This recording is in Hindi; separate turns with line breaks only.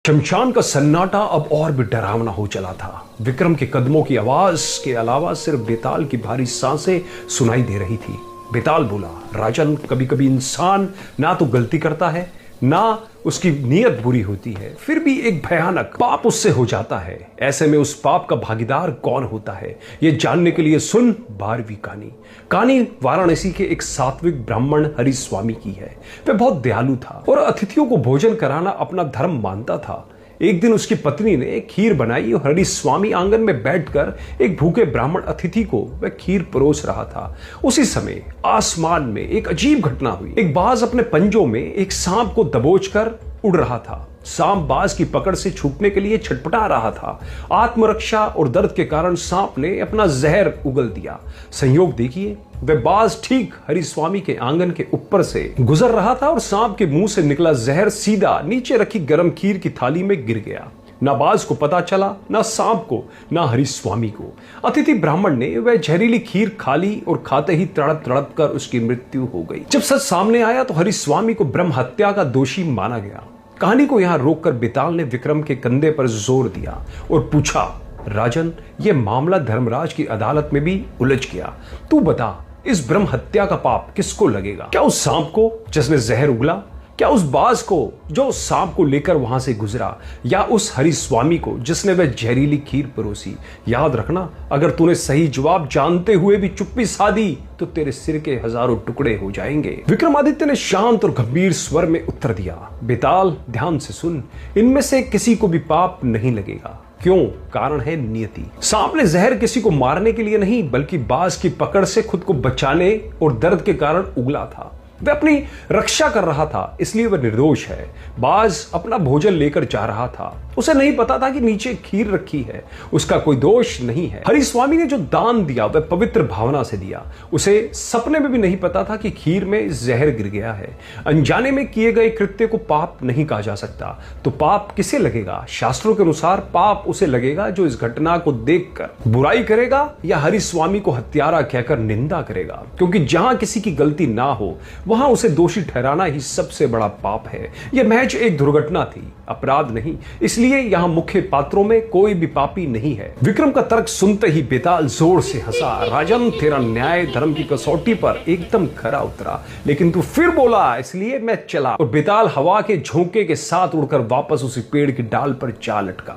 शमशान का सन्नाटा अब और भी डरावना हो चला था। विक्रम के कदमों की आवाज के अलावा सिर्फ बेताल की भारी सांसें सुनाई दे रही थी। बेताल बोला, राजन, कभी कभी इंसान ना तो गलती करता है ना उसकी नीयत बुरी होती है, फिर भी एक भयानक पाप उससे हो जाता है। ऐसे में उस पाप का भागीदार कौन होता है, ये जानने के लिए सुन 12वीं कहानी। कहानी वाराणसी के एक सात्विक ब्राह्मण हरिस्वामी की है। वह बहुत दयालु था और अतिथियों को भोजन कराना अपना धर्म मानता था। एक दिन उसकी पत्नी ने खीर बनाई और हरिस्वामी आंगन में बैठकर एक भूखे ब्राह्मण अतिथि को वह खीर परोस रहा था। उसी समय आसमान में एक अजीब घटना हुई। एक बाज अपने पंजों में एक सांप को दबोचकर उड़ रहा था। सांप बाज की पकड़ से छूटने के लिए छटपटा रहा था। आत्मरक्षा और दर्द के कारण सांप ने अपना जहर उगल दिया। संयोग देखिए, वह बाज ठीक हरिस्वामी के आंगन के ऊपर से गुजर रहा था और सांप के मुंह से निकला जहर सीधा नीचे रखी गर्म खीर की थाली में गिर गया। ना बाज को पता चला, ना सांप को, ना हरिस्वामी को। अतिथि ब्राह्मण ने वह जहरीली खीर खा ली और खाते ही तड़प तड़प कर उसकी मृत्यु हो गई। जब सच सामने आया तो हरिस्वामी को ब्रह्म हत्या का दोषी माना गया। कहानी को यहां रोककर बेताल ने विक्रम के कंधे पर जोर दिया और पूछा, राजन, यह मामला धर्मराज की अदालत में भी उलझ गया। तू बता, इस ब्रह्म हत्या का पाप किसको लगेगा? क्या उस सांप को जिसने जहर उगला? क्या उस बाज को जो सांप को लेकर वहां से गुजरा? या उस हरिस्वामी को जिसने वह जहरीली खीर परोसी? याद रखना, अगर तूने सही जवाब जानते हुए भी चुप्पी साधी तो तेरे सिर के हजारों टुकड़े हो जाएंगे। विक्रमादित्य ने शांत और गंभीर स्वर में उत्तर दिया, बेताल, ध्यान से सुन, इनमें से किसी को भी पाप नहीं लगेगा। क्यों? कारण है नियति। सांप ने जहर किसी को मारने के लिए नहीं, बल्कि बाज की पकड़ से खुद को बचाने और दर्द के कारण उगला था। वह अपनी रक्षा कर रहा था, इसलिए वह निर्दोष है। बाज अपना भोजन लेकर जा रहा था। उसे नहीं पता था कि नीचे खीर रखी है। उसका कोई दोष नहीं है। हरिस्वामी ने जो दान दिया वह पवित्र भावना से दिया। उसे सपने में भी नहीं पता था कि खीर में जहर गिर गया है। अनजाने में किए गए कृत्य को पाप नहीं कहा जा सकता। तो पाप किसे लगेगा? शास्त्रों के अनुसार पाप उसे लगेगा जो इस घटना को देखकर बुराई करेगा या हरिस्वामी को हत्यारा कहकर निंदा करेगा। क्योंकि जहां किसी की गलती ना हो वहां उसे दोषी ठहराना ही सबसे बड़ा पाप है। यह महज एक दुर्घटना थी, अपराध नहीं। इसलिए यहां मुख्य पात्रों में कोई भी पापी नहीं है। विक्रम का तर्क सुनते ही बेताल जोर से हंसा। राजन, तेरा न्याय धर्म की कसौटी पर एकदम खरा उतरा, लेकिन तू फिर बोला, इसलिए मैं चला। और बेताल हवा के झोंके के साथ उड़कर वापस उसी पेड़ की डाल पर जा लटका।